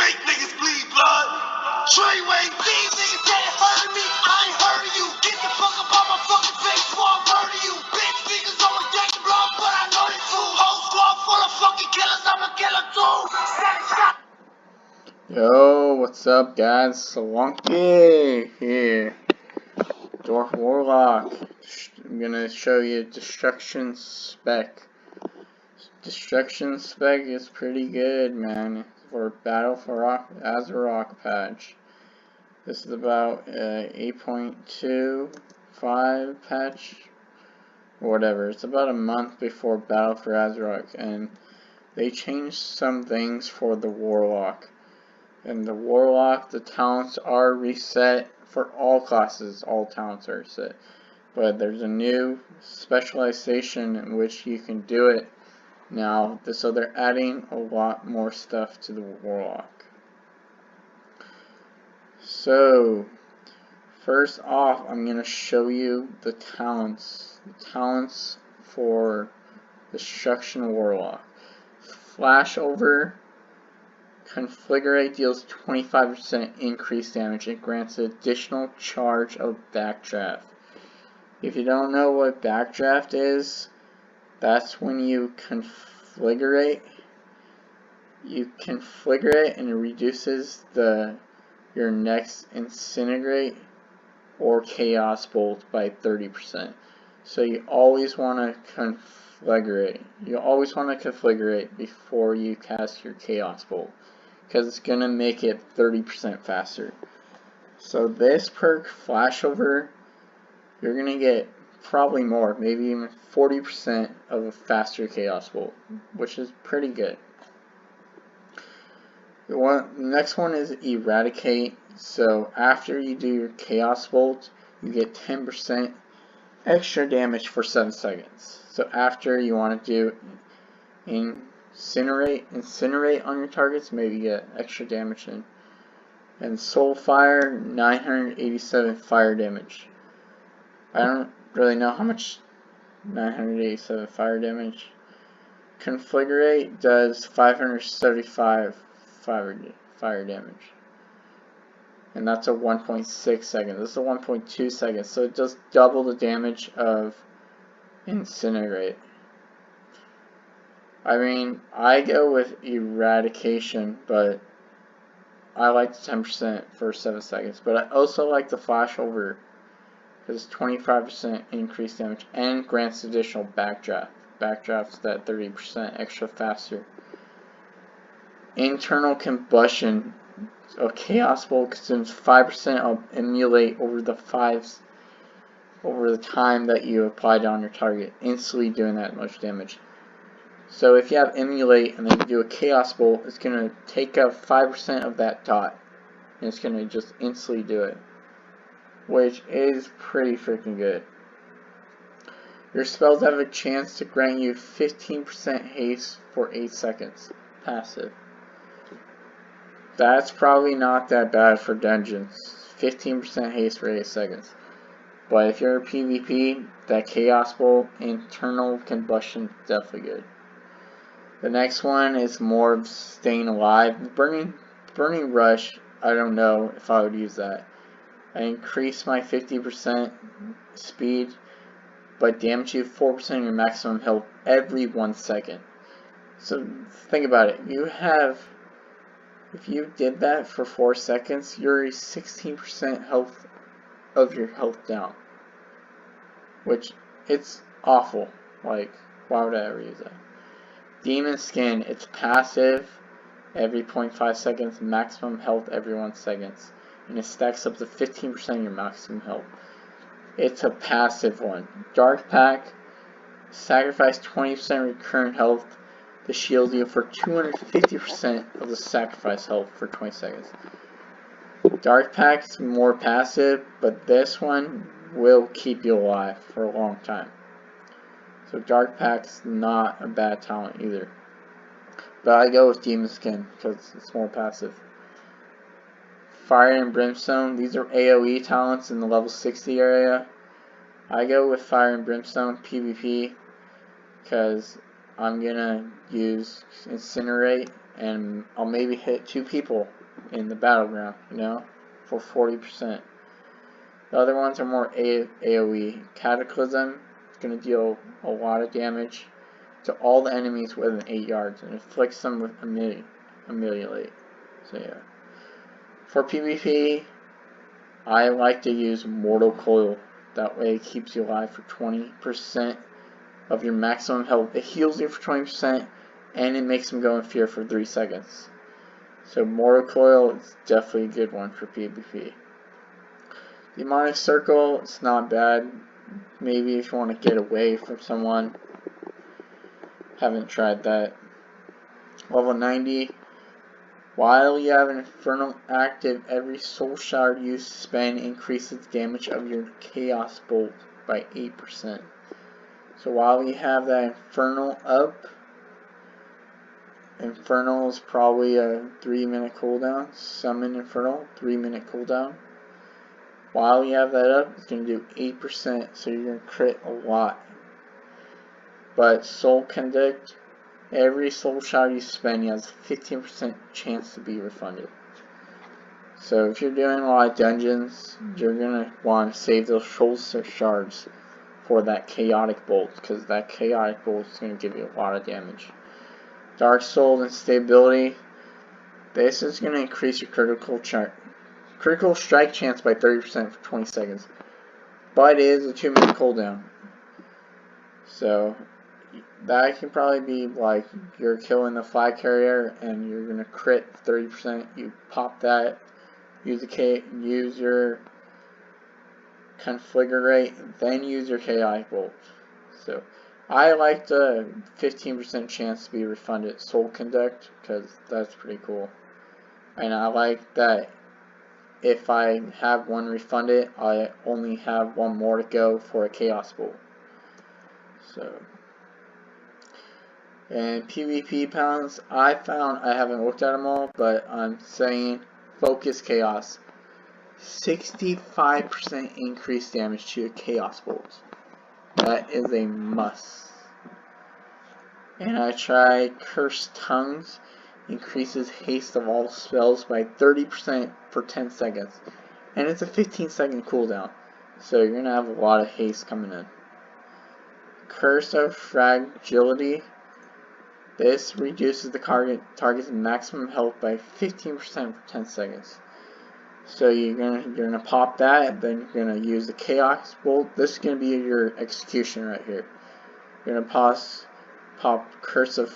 make niggas bleed blood. Treyway, these niggas can't hurt me. I ain't heard of you. Get the fuck up on my fucking face before I murder you. Bitch niggas always taking blood, but I know they fool. Whole squad full of fucking killers, I'm a killer too. Yo, what's up guys? Salonky here. Dwarf Warlock. I'm gonna show you Destruction Spec. Destruction Spec is pretty good, man, for Battle for Azeroth patch. This is about 8.25 patch, or whatever. It's about a month before Battle for Azeroth, and they changed some things for the Warlock. And the Warlock, the talents are reset for all classes. All talents are reset. But there's a new specialization in which you can do it now. So they're adding a lot more stuff to the Warlock. So, first off, I'm going to show you the talents. The talents for Destruction Warlock. Flashover. Configurate deals 25% increased damage and grants an additional charge of backdraft. If you don't know what backdraft is, that's when you configurate. You configure and it reduces your next incinerate or chaos bolt by 30%. So you always want to configurate. You always want to configurate before you cast your chaos bolt, because it's going to make it 30% faster. So this perk, Flashover, you're going to get probably more, maybe even 40% of a faster Chaos Bolt, which is pretty good. The next one is Eradicate. So after you do your Chaos Bolt, you get 10% extra damage for 7 seconds. So after you want to do Incinerate on your targets, maybe get extra damage in. And Soulfire, 987 fire damage. I don't really know how much 987 fire damage. Configurate does 575 fire damage. And that's a 1.6 seconds. This is a 1.2 seconds. So it does double the damage of Incinerate. I mean, I go with Eradication, but I like the 10% for 7 seconds. But I also like the Flashover, because 25% increased damage and grants additional backdraft. Backdraft's that 30% extra faster. Internal Combustion. A Chaos Bolt consumes 5% of Emulate over the time that you applied on your target, instantly doing that much damage. So if you have Emulate and then you do a Chaos Bolt, it's going to take up 5% of that dot, and it's going to just instantly do it, which is pretty freaking good. Your spells have a chance to grant you 15% haste for 8 seconds, passive. That's probably not that bad for dungeons, 15% haste for 8 seconds. But if you're a PvP, that Chaos Bolt, Internal Combustion, is definitely good. The next one is more of staying alive. Burning Rush, I don't know if I would use that. I increase my 50% speed, but damage you 4% of your maximum health every 1 second. So think about it. If you did that for 4 seconds, you're 16% health of your health down. Which, it's awful. Like, why would I ever use that? Demon Skin, it's passive every 0.5 seconds, maximum health every 1 second. And it stacks up to 15% of your maximum health. It's a passive one. Dark Pack, sacrifice 20% recurrent health to shield you for 250% of the sacrifice health for 20 seconds. Dark Pack's more passive, but this one will keep you alive for a long time. So Dark Pack's not a bad talent either. But I go with Demon Skin because it's more passive. Fire and Brimstone, these are AoE talents in the level 60 area. I go with Fire and Brimstone PvP because I'm gonna use Incinerate and I'll maybe hit 2 people in the battleground, you know, for 40%. The other ones are more AoE. Cataclysm is going to deal a lot of damage to all the enemies within 8 yards and inflicts them with Annihilate. So yeah. For PvP, I like to use Mortal Coil. That way it keeps you alive for 20% of your maximum health. It heals you for 20% and it makes them go in fear for 3 seconds. So Mortal Coil is definitely a good one for PvP. Demonic Circle, it's not bad. Maybe if you want to get away from someone. Haven't tried that. Level 90. While you have an Infernal active, every soul shard you spend increases the damage of your Chaos Bolt by 8%. So while you have that Infernal up, Infernal is probably a 3-minute cooldown. Summon Infernal, 3-minute cooldown. While you have that up, it's going to do 8%, so you're going to crit a lot. But Soul Conduct, every soul shard you spend has a 15% chance to be refunded. So if you're doing a lot of dungeons, you're going to want to save those soul shards for that Chaotic Bolt, because that Chaotic Bolt is going to give you a lot of damage. Dark Soul and Stability, this is going to increase your critical strike chance by 30% for 20 seconds. But it is a 2-minute cooldown. So that can probably be like you're killing the flag carrier and you're gonna crit 30%. You pop that, use your Conflagrate, then use your Chaotic Bolt. So I like the 15% chance to be refunded Soul Conduct because that's pretty cool. And I like that if I have one refunded, I only have one more to go for a Chaos Bolt. So, and PvP pounds, I haven't looked at them all, but I'm saying Focus Chaos. 65% increased damage to your Chaos Bolt. That is a must. And I tried Cursed Tongues. Increases haste of all spells by 30% for 10 seconds. And it's a 15-second cooldown. So you're going to have a lot of haste coming in. Curse of Fragility. This reduces the target's maximum health by 15% for 10 seconds. So you're gonna pop that, then you're gonna use the Chaos Bolt. This is gonna be your execution right here. You're gonna pop Curse of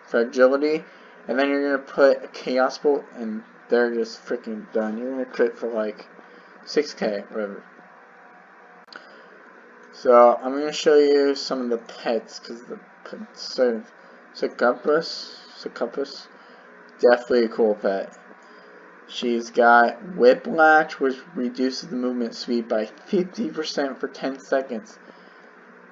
Fragility, and then you're gonna put a Chaos Bolt, and they're just freaking done. You're gonna crit for like 6k, whatever. So I'm gonna show you some of the pets, because the Succubus, definitely a cool pet. She's got Whiplash, which reduces the movement speed by 50% for 10 seconds.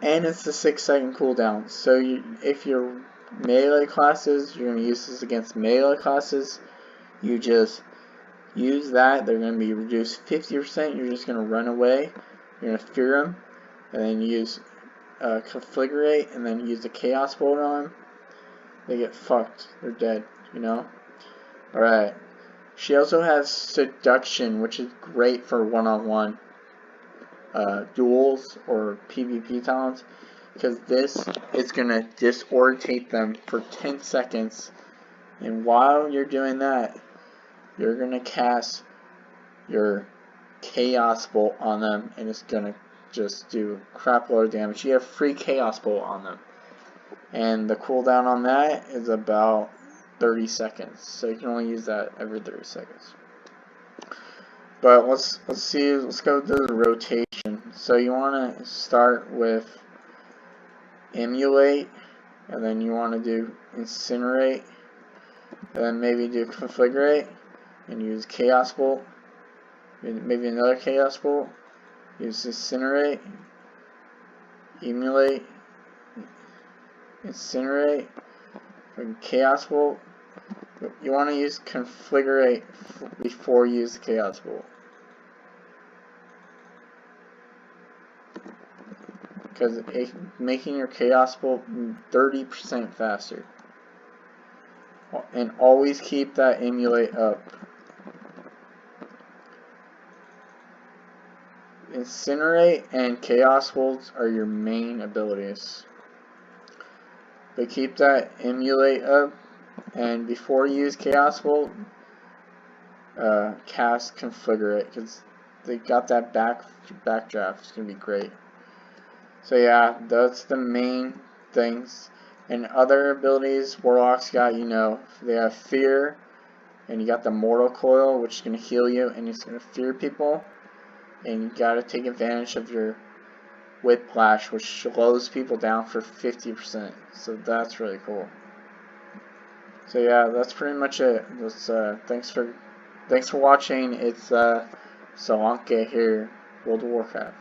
And it's a 6-second cooldown. So if you're melee classes, you're going to use this against melee classes. You just use that. They're going to be reduced 50%. You're just going to run away. You're going to fear them. And then use Conflagrate. And then use the Chaos Bolt on them. They get fucked. They're dead, you know? Alright. She also has Seduction, which is great for one-on-one duels or PvP talents, because this is going to disorientate them for 10 seconds, and while you're doing that, you're going to cast your Chaos Bolt on them, and it's going to just do crap load of damage. You have free Chaos Bolt on them, and the cooldown on that is about 30 seconds, so you can only use that every 30 seconds. But let's go to the rotation. So you want to start with Emulate, and then you want to do Incinerate, and then maybe do Conflagrate, and use Chaos Bolt, maybe another Chaos Bolt, use Incinerate, Emulate, Incinerate, and Chaos Bolt. You want to use Conflagrate before you use the Chaos Bolt, because it's making your Chaos Bolt 30% faster. and always keep that emulate up. Incinerate and Chaos Bolt are your main abilities. But keep that emulate up, and before you use Chaos Bolt, cast Configure it, because they got that backdraft. It's going to be great. So yeah, that's the main things. And other abilities, Warlocks got, you know, they have Fear, and you got the Mortal Coil, which is going to heal you, and it's going to fear people. And you got to take advantage of your Whiplash, which slows people down for 50%. So that's really cool. So yeah, that's pretty much it. Thanks for watching. It's Solanke here, World of Warcraft.